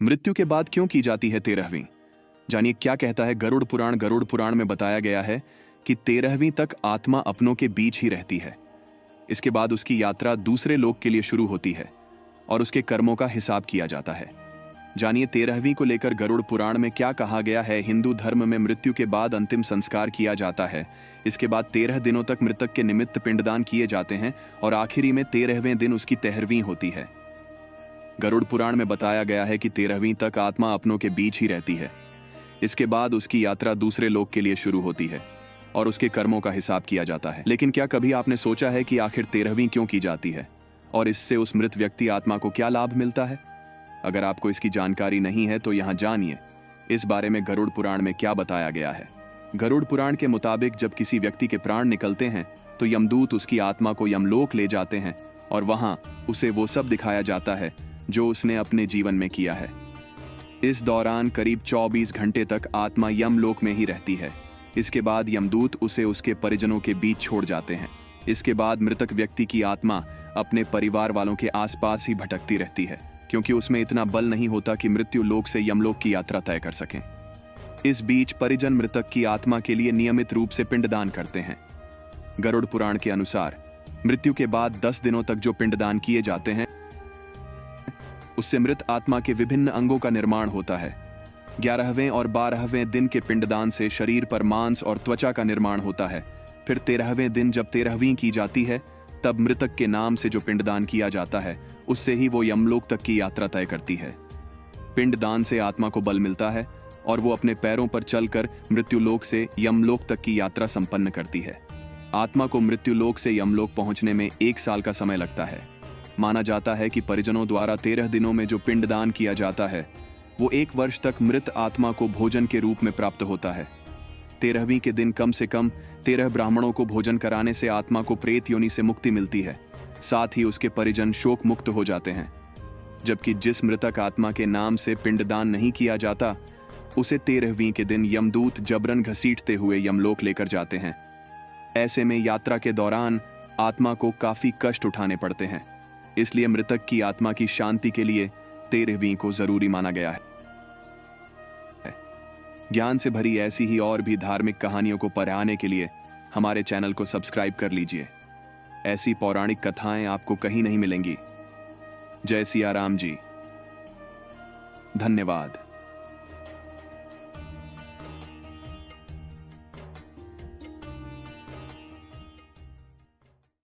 मृत्यु के बाद क्यों की जाती है 13वीं? जानिए क्या कहता है गरुड़ पुराण। गरुड़ पुराण में बताया गया है कि 13वीं तक आत्मा अपनों के बीच ही रहती है। इसके बाद उसकी यात्रा दूसरे लोक के लिए शुरू होती है और उसके कर्मों का हिसाब किया जाता है। जानिए 13वीं को लेकर गरुड़ पुराण में क्या कहा गया है। हिंदू धर्म में मृत्यु के बाद अंतिम संस्कार किया जाता है। इसके बाद 13 दिनों तक मृतक के निमित्त पिंडदान किए जाते हैं और आखिरी में 13वें दिन उसकी 13वीं होती है। गरुड़ पुराण में बताया गया है कि 13वीं तक आत्मा अपनों के बीच ही रहती है। इसके बाद उसकी यात्रा दूसरे लोक के लिए शुरू होती है और उसके कर्मों का हिसाब किया जाता है। लेकिन क्या कभी आपने सोचा है कि आखिर 13वीं क्यों की जाती है और इससे उस मृत व्यक्ति आत्मा को क्या लाभ मिलता है? अगर आपको इसकी जानकारी नहीं है तो यहाँ जानिए इस बारे में गरुड़ पुराण में क्या बताया गया है। गरुड़ पुराण के मुताबिक जब किसी व्यक्ति के प्राण निकलते हैं तो यमदूत उसकी आत्मा को यमलोक ले जाते हैं और वहां उसे वो सब दिखाया जाता है जो उसने अपने जीवन में किया है। इस दौरान करीब 24 घंटे तक आत्मा यमलोक में ही रहती है। इसके बाद यमदूत उसे उसके परिजनों के बीच छोड़ जाते हैं। इसके बाद मृतक व्यक्ति की आत्मा अपने परिवार वालों के आसपास ही भटकती रहती है, क्योंकि उसमें इतना बल नहीं होता कि मृत्यु लोक से यमलोक की यात्रा तय कर सकें। इस बीच परिजन मृतक की आत्मा के लिए नियमित रूप से पिंडदान करते हैं। गरुड़ पुराण के अनुसार मृत्यु के बाद 10 दिनों तक जो पिंडदान किए जाते हैं उससे मृत आत्मा के विभिन्न अंगों का निर्माण होता है। 11वें और 12वें दिन के पिंडदान से शरीर पर मांस और त्वचा का निर्माण होता है। फिर 13वें दिन जब 13वीं की जाती है तब मृतक के नाम से जो पिंडदान किया जाता है उससे ही वो यमलोक तक की यात्रा तय करती है। पिंडदान से आत्मा को बल मिलता है और वो अपने पैरों पर चलकर मृत्युलोक से यमलोक तक की यात्रा संपन्न करती है। आत्मा को मृत्युलोक से यमलोक पहुंचने में 1 साल का समय लगता है। माना जाता है कि परिजनों द्वारा 13 दिनों में जो पिंडदान किया जाता है वो 1 वर्ष तक मृत आत्मा को भोजन के रूप में प्राप्त होता है। 13वीं के दिन कम से कम 13 ब्राह्मणों को भोजन कराने से आत्मा को प्रेत योनि से मुक्ति मिलती है। साथ ही उसके परिजन शोक मुक्त हो जाते हैं। जबकि जिस मृतक आत्मा के नाम से पिंडदान नहीं किया जाता उसे 13वीं के दिन यमदूत जबरन घसीटते हुए यमलोक लेकर जाते हैं। ऐसे में यात्रा के दौरान आत्मा को काफी कष्ट उठाने पड़ते हैं। इसलिए मृतक की आत्मा की शांति के लिए 13वीं को जरूरी माना गया है। ज्ञान से भरी ऐसी ही और भी धार्मिक कहानियों को पढ़ने के लिए हमारे चैनल को सब्सक्राइब कर लीजिए। ऐसी पौराणिक कथाएं आपको कहीं नहीं मिलेंगी। जय सिया राम जी। धन्यवाद।